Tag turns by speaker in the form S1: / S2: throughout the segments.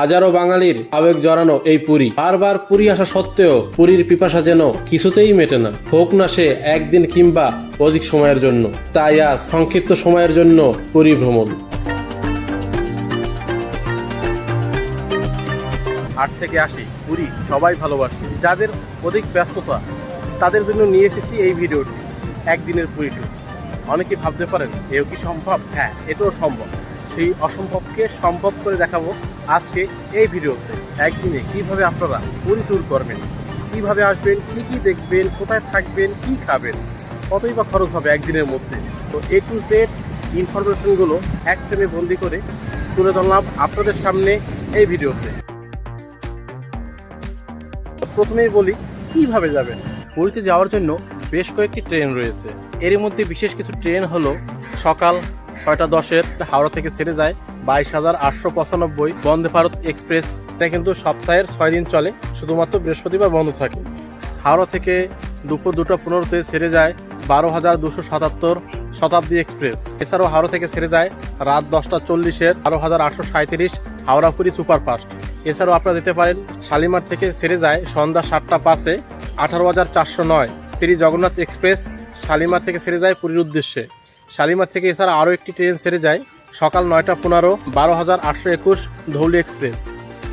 S1: হাজারো বাঙালির আবেগ জড়ানো এই পুরী। বারবার পুরী আসা সত্ত্বেও পুরীর পিপাসা যেন কিছুতেই মেটে না, হোক না সে একদিন কিংবা অধিক সময়ের জন্য। তাই আজ সংক্ষিপ্ত সময়ের জন্য পুরী ভ্রমণ। 8 থেকে 80 পুরী সবাই ভালোবাসে। যাদের অধিক ব্যস্ততা তাদের জন্য নিয়ে এসেছি এই ভিডিওটি, একদিনের পুরী ট্যুর। অনেকে ভাবতে পারেন এও কি সম্ভব? হ্যাঁ, এটাও সম্ভব। সেই অসম্ভবকে সম্ভব করে দেখাবো আজকে এই ভিডিওতে। একদিনে কিভাবে আপনারা পুরী ট্যুর করবেন, কিভাবে আসবেন, কি কি দেখবেন, কোথায় থাকবেন, কি খাবেন, কতই বা খরচ হবে একদিনের মধ্যে। তো এ টু জেড ইনফরমেশনগুলো এক ফ্রেমে বন্দি করে তুলে ধরলাম আপনাদের সামনে এই ভিডিওতে। প্রথমেই বলি কিভাবে যাবেন। পুরীতে যাওয়ার জন্য বেশ কয়েকটি ট্রেন রয়েছে। এর মধ্যে বিশেষ কিছু ট্রেন হলো সকাল 6:10 হাওড়া থেকে ছেড়ে যায় 22,895 বন্দে ভারত এক্সপ্রেস। এটা কিন্তু সপ্তাহের 6 দিন চলে, শুধুমাত্র বৃহস্পতিবার বন্ধ থাকে। হাওড়া থেকে দুপুর 2:15 ছেড়ে যায় 12,277 শতাব্দী এক্সপ্রেস। এছাড়াও হাওড়া থেকে ছেড়ে যায় রাত 10:40 12,837 হাওড়া পুরী সুপারফাস্ট। এছাড়াও আপনারা যেতে পারেন শালিমার থেকে ছেড়ে যায় সন্ধ্যা 7:05 18,409 শ্রী জগন্নাথ এক্সপ্রেস। শালিমার থেকে ছেড়ে যায় পুরীর উদ্দেশ্যে। শালিমার থেকে এছাড়া আরও একটি ট্রেন ছেড়ে যায় সকাল 9:15 12,821 ধৌলি এক্সপ্রেস।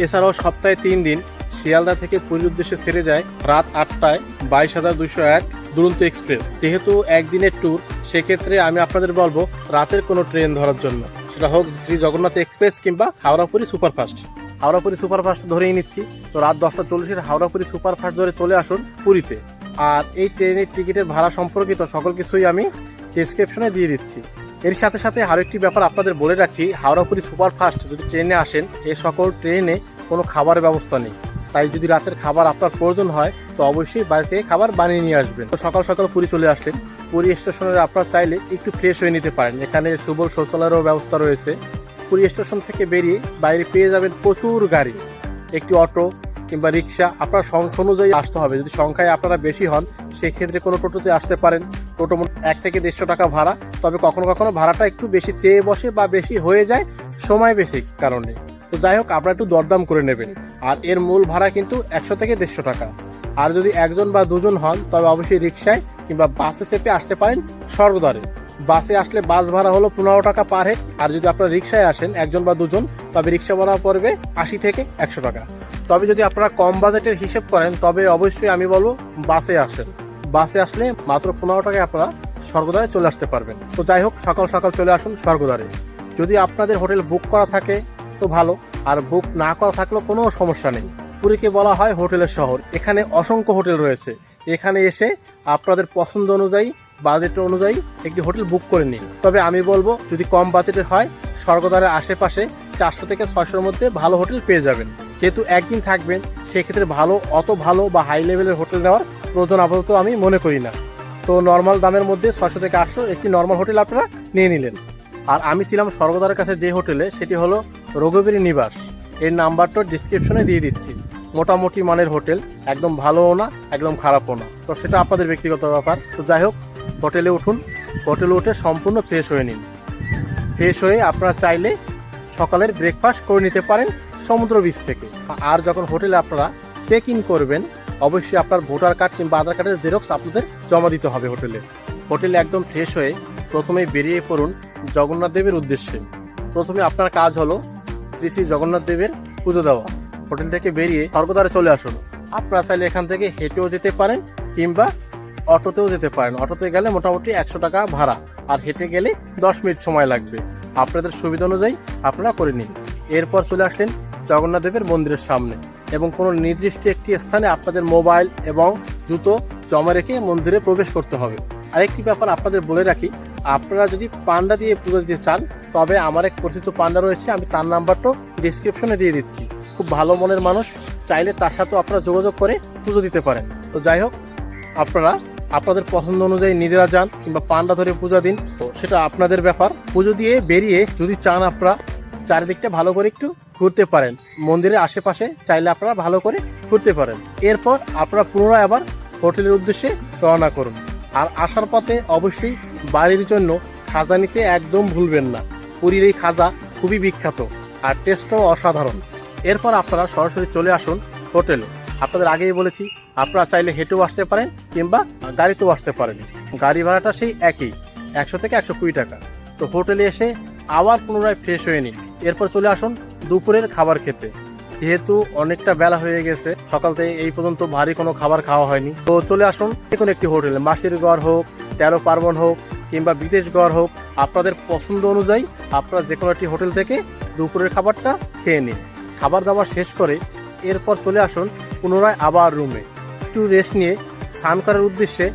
S1: এছাড়াও সপ্তাহে 3 দিন শিয়ালদা থেকে পুরীর উদ্দেশ্যে ছেড়ে যায় রাত 8টায় 22,201 দুরন্ত এক্সপ্রেস। যেহেতু একদিনের ট্যুর, সেক্ষেত্রে আমি আপনাদের বলবো রাতের কোনো ট্রেন ধরার জন্য, সেটা হোক শ্রী জগন্নাথ এক্সপ্রেস কিংবা হাওড়া পুরী সুপারফাস্ট। হাওড়া পুরী সুপারফাস্ট ধরেই নিচ্ছি, তো রাত 10:40 হাওড়া পুরী সুপারফাস্ট ধরে চলে আসুন পুরীতে। আর এই ট্রেনের টিকিটের ভাড়া সম্পর্কিত সকল কিছুই আমি ডেসক্রিপশনে দিয়ে দিচ্ছি। এর সাথে সাথে আরও একটি ব্যাপার আপনাদের বলে রাখি, হাওড়া পুরী সুপারফাস্ট যদি ট্রেনে আসেন, এই সকল ট্রেনে কোনো খাবারের ব্যবস্থা নেই। তাই যদি রাতের খাবার আপনার প্রয়োজন হয় তো অবশ্যই বাড়ি থেকে খাবার বানিয়ে নিয়ে আসবেন। তো সকাল সকাল পুরী চলে আসলেন, পুরী স্টেশনে আপনারা চাইলে একটু ফ্রেশ হয়ে নিতে পারেন। এখানে সুবল শৌচালয়েরও ব্যবস্থা রয়েছে। পুরী স্টেশন থেকে বেরিয়ে বাইরে পেয়ে যাবেন প্রচুর গাড়ি, একটি অটো কিংবা রিক্সা। আপনার সংখ্যা অনুযায়ী আসতে হবে। যদি সংখ্যায় আপনারা বেশি হন সেক্ষেত্রে কোনো টোটোতে আসতে পারেন। টোটো 1 থেকে 150 টাকা ভাড়া, তবে কখনো কখনো ভাড়াটা একটু বেশি চেয়ে বসে বা বেশি হয়ে যায় সময় বেশি কারণে। তো যাই হোক, আপনারা একটু দরদাম করে নেবেন। আর এর মূল ভাড়া কিন্তু 100 থেকে 150 টাকা। আর যদি একজন বা দুজন হন তবে অবশ্যই রিক্সায় কিংবা বাসে চেপে আসতে পারেন স্বর্গদ্বারে। বাসে আসলে বাস ভাড়া হলো 15 টাকা পার হেড। আর যদি আপনারা রিক্সায় আসেন একজন বা দুজন, তবে রিক্সা ভাড়া পড়বে 80 থেকে 100 টাকা। তবে যদি আপনারা কম বাজেটের হিসেব করেন তবে অবশ্যই আমি বলবো বাসে আসেন। বাসে আসলে মাত্র 15 টাকায় আপনারা স্বর্গদ্বারে চলে আসতে পারবেন। তো যাই হোক, সকাল সকাল চলে আসুন স্বর্গদ্বারে। যদি আপনাদের হোটেল বুক করা থাকে তো ভালো, আর বুক না করা থাকলেও কোনো সমস্যা নেই। পুরীকে বলা হয় হোটেলের শহর। এখানে অসংখ্য হোটেল রয়েছে। এখানে এসে আপনাদের পছন্দ অনুযায়ী, বাজেট অনুযায়ী একটি হোটেল বুক করে নিন। তবে আমি বলবো যদি কম বাজেটের হয়, স্বর্গদ্বারের আশেপাশে 400 থেকে 600-এর মধ্যে ভালো হোটেল পেয়ে যাবেন। যেহেতু একদিন থাকবেন সেক্ষেত্রে অত ভালো বা হাই লেভেলের হোটেল নেওয়ার প্রয়োজন আপাতত আমি মনে করি না। তো নর্মাল দামের মধ্যে 600 থেকে 800 একটি নর্মাল হোটেল আপনারা নিয়ে নিলেন। আর আমি ছিলাম স্বর্গদ্বারের কাছে যে হোটেলে, সেটি হলো রঘুবীর নিবাস। এর নাম্বারটা ডিসক্রিপশনে দিয়ে দিচ্ছি। মোটামুটি মানের হোটেল, একদম ভালোও না একদম খারাপও না। তো সেটা আপনাদের ব্যক্তিগত ব্যাপার। তো যাই হোক, হোটেলে উঠুন। হোটেলে উঠে সম্পূর্ণ ফ্রেশ হয়ে নিন। ফ্রেশ হয়ে আপনারা চাইলে সকালের ব্রেকফাস্ট করে নিতে পারেন সমুদ্র বিচ থেকে। আর যখন হোটেলে আপনারা চেক ইন করবেন, অবশ্যই আপনার ভোটার কার্ড কিংবা আধার কার্ডের জেরক্স আপনাদের জমা দিতে হবে হোটেলে। হোটেলে একদম ফ্রেশ হয়ে প্রথমেই বেরিয়ে পড়ুন জগন্নাথ দেবের উদ্দেশ্যে। প্রথমে আপনার কাজ হলো শ্রী শ্রী জগন্নাথ দেবের পুজো দেওয়া। হোটেল থেকে বেরিয়ে স্বর্গদ্বারে চলে আসুন। আপনারা চাইলে এখান থেকে হেঁটেও যেতে পারেন কিংবা অটোতেও যেতে পারেন। অটোতে গেলে মোটামুটি 100 টাকা ভাড়া, আর হেঁটে গেলে 10 মিনিট সময় লাগবে। আপনাদের সুবিধা অনুযায়ী আপনারা করে নিন। এরপর চলে আসলেন জগন্নাথ দেবের মন্দিরের সামনে, এবং কোনো নির্দিষ্ট একটি স্থানে আপনাদের মোবাইল এবং জুতো জমা রেখে মন্দিরে প্রবেশ করতে হবে। আরেকটি ব্যাপার আপনাদের বলে রাখি, আপনারা যদি পান্ডা দিয়ে পুজো দিতে চান তবে আমার এক পরিচিত পান্ডা রয়েছে, আমি তার নাম্বারটাও ডিসক্রিপশনে দিয়ে দিচ্ছি। খুব ভালো মনের মানুষ, চাইলে তার সাথেও আপনারা যোগাযোগ করে পুজো দিতে পারেন। তো যাই হোক, আপনারা আপনাদের পছন্দ অনুযায়ী নিজেরা যান কিংবা পান্ডা ধরে পূজা দিন, তো সেটা আপনাদের ব্যাপার। পুজো দিয়ে বেরিয়ে যদি চান আপনারা চারিদিকটা ভালো করে একটু ঘুরতে পারেন। মন্দিরের আশেপাশে চাইলে আপনারা ভালো করে ঘুরতে পারেন। এরপর আপনারা পুনরায় আবার হোটেলের উদ্দেশ্যে রওনা করুন। আর আসার পথে অবশ্যই বাড়ির জন্য খাজা নিতে একদম ভুলবেন না। পুরীর এই খাজা খুবই বিখ্যাত আর টেস্টও অসাধারণ। এরপর আপনারা সরাসরি চলে আসুন হোটেলে। আপনাদের আগেই বলেছি আপনারা চাইলে হেঁটেও আসতে পারেন কিংবা গাড়িতেও আসতে পারেন। গাড়ি ভাড়াটা সেই একই, 100 থেকে 120 টাকা। তো হোটেলে এসে আবার পুনরায় ফ্রেশ হয়ে নিন। এরপর চলে আসুন দুপুরের খাবার খেতে। যেহেতু অনেকটা বেলা হয়ে গেছে, সকাল থেকে এই পর্যন্ত ভারী কোনো খাবার খাওয়া হয়নি, তো চলে আসুন যে কোনো একটি হোটেলে, মাসির গড় হোক, 13 পার্বণ হোক কিংবা বিদেশ গড় হোক, আপনাদের পছন্দ অনুযায়ী আপনারা যে কোনো একটি হোটেল থেকে দুপুরের খাবারটা খেয়ে নিন। খাবার দাবার শেষ করে এরপর চলে আসুন পুনরায় আবার রুমে। একটু রেস্ট নিয়ে স্নান করার উদ্দেশ্যে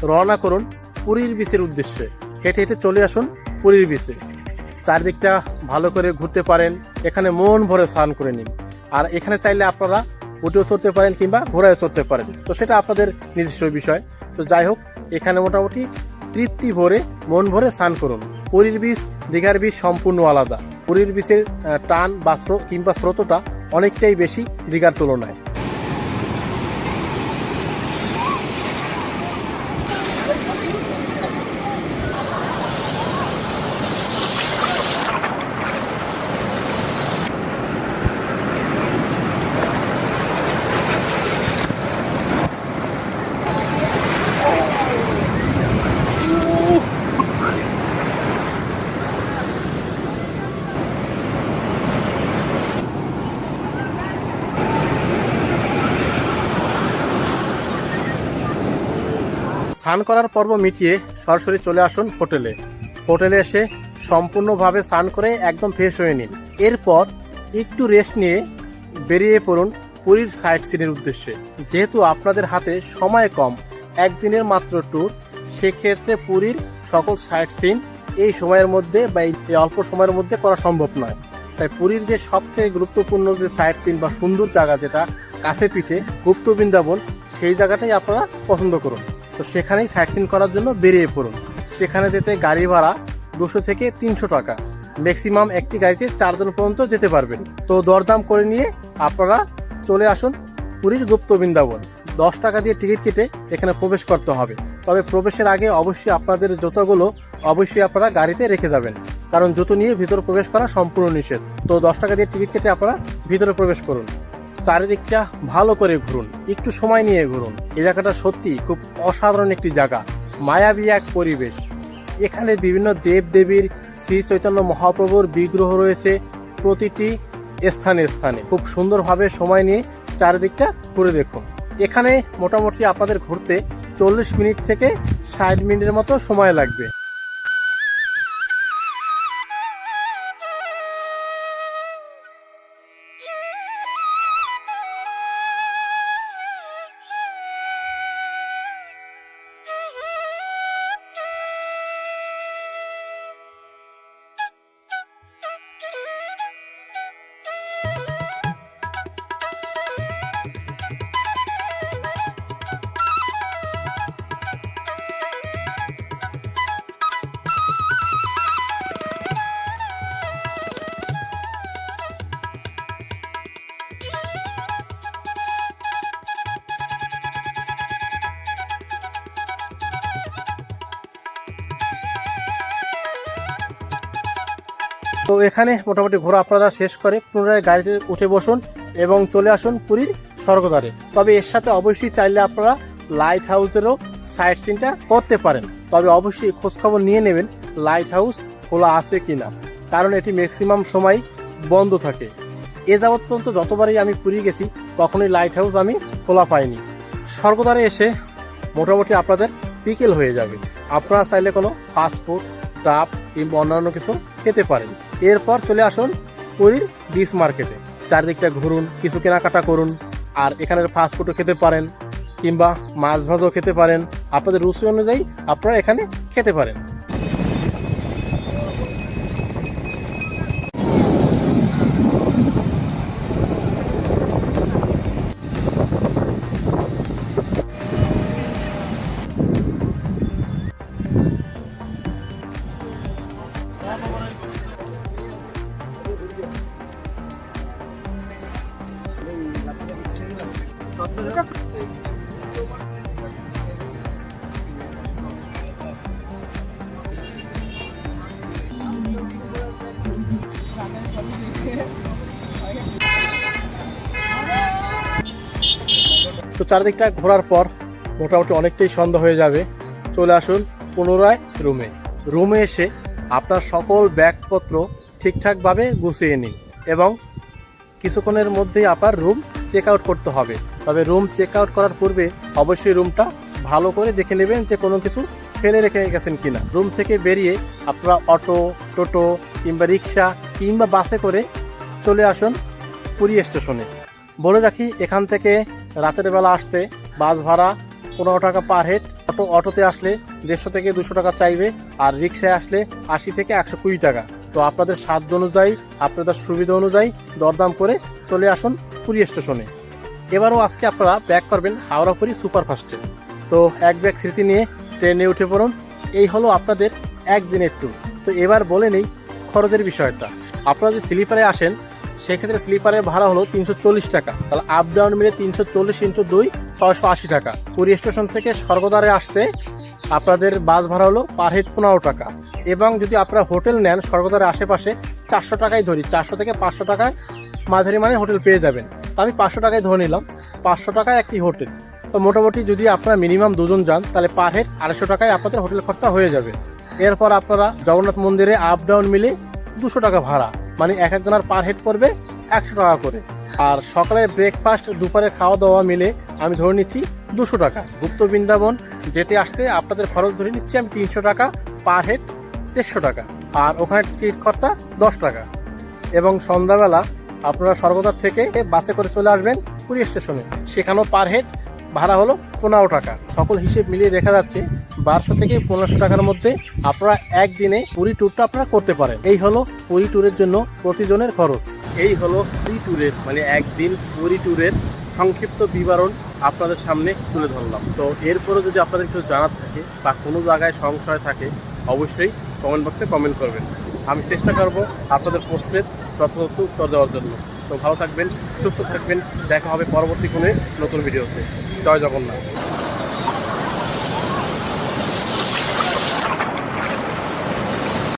S1: রওনা করুন পুরীর বিচের উদ্দেশ্যে। হেঁটে হেঁটে চলে আসুন পুরীর বিচে। চারদিকটা ভালো করে ঘুরতে পারেন, এখানে মন ভরে স্নান করে নিন। আর এখানে চাইলে আপনারা উটেও চড়তে পারেন কিংবা ঘোড়ায় চড়তে পারেন, তো সেটা আপনাদের নিজস্ব বিষয়। তো যাই হোক, এখানে মোটামুটি তৃপ্তি ভরে মন ভরে স্নান করুন। পুরীর বিচ দীঘার বিচ সম্পূর্ণ আলাদা। পুরীর বিচের টান বা কিংবা স্রোতটা অনেকটাই বেশি দীঘার তুলনায়। স্নান করার পর্ব মিটিয়ে সরাসরি চলে আসুন হোটেলে। হোটেলে এসে সম্পূর্ণভাবে স্নান করে একদম ফ্রেশ হয়ে নিন। এরপর একটু রেস্ট নিয়ে বেরিয়ে পড়ুন পুরীর সাইট সিনের উদ্দেশ্যে। যেহেতু আপনাদের হাতে সময় কম, একদিনের মাত্র ট্যুর, সেক্ষেত্রে পুরীর সকল সাইট সিন এই সময়ের মধ্যে বা এই অল্প সময়ের মধ্যে করা সম্ভব নয়। তাই পুরীর যে সবথেকে গুরুত্বপূর্ণ যে সাইট সিন বা সুন্দর জায়গা, যেটা কাছে পিঠে গুপ্ত বৃন্দাবন, সেই জায়গাটাই আপনারা পছন্দ করুন। তো সেখানেই সাইট সিন করার জন্য বেরিয়ে পড়ুন। সেখানে যেতে গাড়ি ভাড়া 200 থেকে 300 টাকা। ম্যাক্সিমাম একটি গাড়িতে 4 জন পর্যন্ত যেতে পারবেন। তো দরদাম করে নিয়ে আপনারা চলে আসুন পুরীর গুপ্ত বৃন্দাবন। 10 টাকা দিয়ে টিকিট কেটে এখানে প্রবেশ করতে হবে। তবে প্রবেশের আগে অবশ্যই আপনাদের জুতোগুলো অবশ্যই আপনারা গাড়িতে রেখে যাবেন, কারণ জুতো নিয়ে ভিতরে প্রবেশ করা সম্পূর্ণ নিষেধ। তো 10 টাকা দিয়ে টিকিট কেটে আপনারা ভিতরে প্রবেশ করুন। চারিদিকটা ভালো করে ঘুরুন, একটু সময় নিয়ে ঘুরুন। এই জায়গাটা সত্যি খুব অসাধারণ একটি জায়গা, মায়াবী এক পরিবেশ। এখানে বিভিন্ন দেব দেবীর, শ্রী চৈতন্য মহাপ্রভুর বিগ্রহ রয়েছে প্রতিটি স্থানে স্থানে। খুব সুন্দরভাবে সময় নিয়ে চারিদিকটা ঘুরে দেখুন। এখানে মোটামুটি আপনাদের ঘুরতে 40 মিনিট থেকে 60 মিনিটের মতো সময় লাগবে। তো এখানে মোটামুটি ঘোরা আপনারা শেষ করে পুনরায় গাড়িতে উঠে বসুন এবং চলে আসুন পুরীর স্বর্গদ্বারে। তবে এর সাথে অবশ্যই চাইলে আপনারা লাইট হাউসেরও সাইট সিনটা করতে পারেন। তবে অবশ্যই খোঁজখবর নিয়ে নেবেন লাইট হাউস খোলা আছে কিনা, কারণ এটি ম্যাক্সিমাম সময় বন্ধ থাকে। এ যাবৎ পর্যন্ত যতবারই আমি পুরী গেছি কখনোই লাইট হাউস আমি খোলা পাইনি। স্বর্গদ্বারে এসে মোটামুটি আপনাদের বিকেল হয়ে যাবে। আপনারা চাইলে কোনো ফাস্টফুড, ডাব কিংবা অন্যান্য কিছু খেতে পারেন। এরপর চলে আসুন পুরীর বিচ মার্কেটে। চারদিকটা ঘুরুন, কিছু কেনাকাটা করুন। আর এখানের ফাস্টফুডও খেতে পারেন কিংবা মাছ ভাজও খেতে পারেন। আপনাদের রুচি অনুযায়ী আপনারা এখানে খেতে পারেন। তো চারিদিকটা ঘোরার পর মোটামুটি অনেকটাই সন্ধ্যা হয়ে যাবে। চলে আসুন পুনরায় রুমে এসে আপনার সকল ব্যাগপত্র ঠিকঠাকভাবে গুছিয়ে নিন এবং কিছুক্ষণের মধ্যেই আপনার রুম চেক আউট করতে হবে। তবে রুম চেক আউট করার পূর্বে অবশ্যই রুমটা ভালো করে দেখে নেবেন যে কোনো কিছু ফেলে রেখে গেছেন কিনা। রুম থেকে বেরিয়ে আপনারা অটো, টোটো কিংবা রিক্সা কিংবা বাসে করে চলে আসুন পুরী স্টেশনে। বলে রাখি, এখান থেকে রাতের বেলা আসতে বাস ভাড়া 15 টাকা পার হেড। অটোতে আসলে 150 থেকে 200 টাকা চাইবে, আর রিক্সায় আসলে 80 থেকে 120 টাকা। তো আপনাদের সাধ্য অনুযায়ী, আপনাদের সুবিধা অনুযায়ী দরদাম করে চলে আসুন পুরী স্টেশনে। এবারও আজকে আপনারা ব্যাক করবেন হাওড়া পুরী সুপারফাস্টে। তো এক ব্যাগ স্মৃতি নিয়ে ট্রেনে উঠে পড়ুন। এই হলো আপনাদের একদিনের ট্যুর। তো এবার বলে নেই খরচের বিষয়টা। আপনারা যদি স্লিপারে আসেন সেক্ষেত্রে স্লিপারের ভাড়া হলো 340 টাকা। তাহলে আপ ডাউন মিলে 340 × 2 680 টাকা। পুরী স্টেশন থেকে স্বর্গদ্বারে আসতে আপনাদের বাস ভাড়া হলো পার হেড 15 টাকা। এবং যদি আপনারা হোটেল নেন স্বর্গদ্বারের আশেপাশে 400 টাকায় ধরি, 400 থেকে 500 টাকায় মাঝারি মানে হোটেল পেয়ে যাবেন। তো আমি 500 টাকায় ধরে নিলাম, 500 টাকায় একটি হোটেল। তো মোটামুটি যদি আপনারা মিনিমাম 2 জন যান তাহলে পার হেড 250 টাকায় আপনাদের হোটেল খরচা হয়ে যাবে। এরপর আপনারা জগন্নাথ মন্দিরে আপ ডাউন মিলে 200 টাকা ভাড়া, মানে এক একজনের পার হেড পড়বে 100 টাকা করে। আর সকালের ব্রেকফাস্ট, দুপুরে খাওয়া দাওয়া মিলে আমি ধরে নিচ্ছি 200 টাকা। গুপ্ত বৃন্দাবন যেতে আসতে আপনাদের খরচ ধরে নিচ্ছি আমি 300 টাকা, পার হেড 150 টাকা। আর ওখানে টিকিট খরচা 10 টাকা। এবং সন্ধ্যাবেলা আপনারা স্বর্গদ্বার থেকে বাসে করে চলে আসবেন পুরী স্টেশনে, সেখানেও পার হেড ভাড়া হলো 15 টাকা। সকল হিসেব মিলিয়ে দেখা যাচ্ছে 1200 থেকে 1500 টাকার মধ্যে আপনারা একদিনে পুরী ট্যুরটা আপনারা করতে পারেন। এই হলো পুরী ট্যুরের জন্য প্রতিজনের খরচ। এই হলো পুরী ট্যুরের মানে একদিন পুরী ট্যুরের সংক্ষিপ্ত বিবরণ আপনাদের সামনে তুলে ধরলাম। তো এরপরে যদি আপনাদের কিছু জানার থাকে বা কোনো জায়গায় সংশয় থাকে অবশ্যই কমেন্ট বক্সে কমেন্ট করবেন। আমি চেষ্টা করব আপনাদের প্রশ্নের যথাযথ উত্তর দেওয়ার জন্য। তো ভালো থাকবেন, সুস্থ থাকবেন, দেখা হবে পরবর্তী কোনো নতুন ভিডিওতে। জয় জগন্নাথ।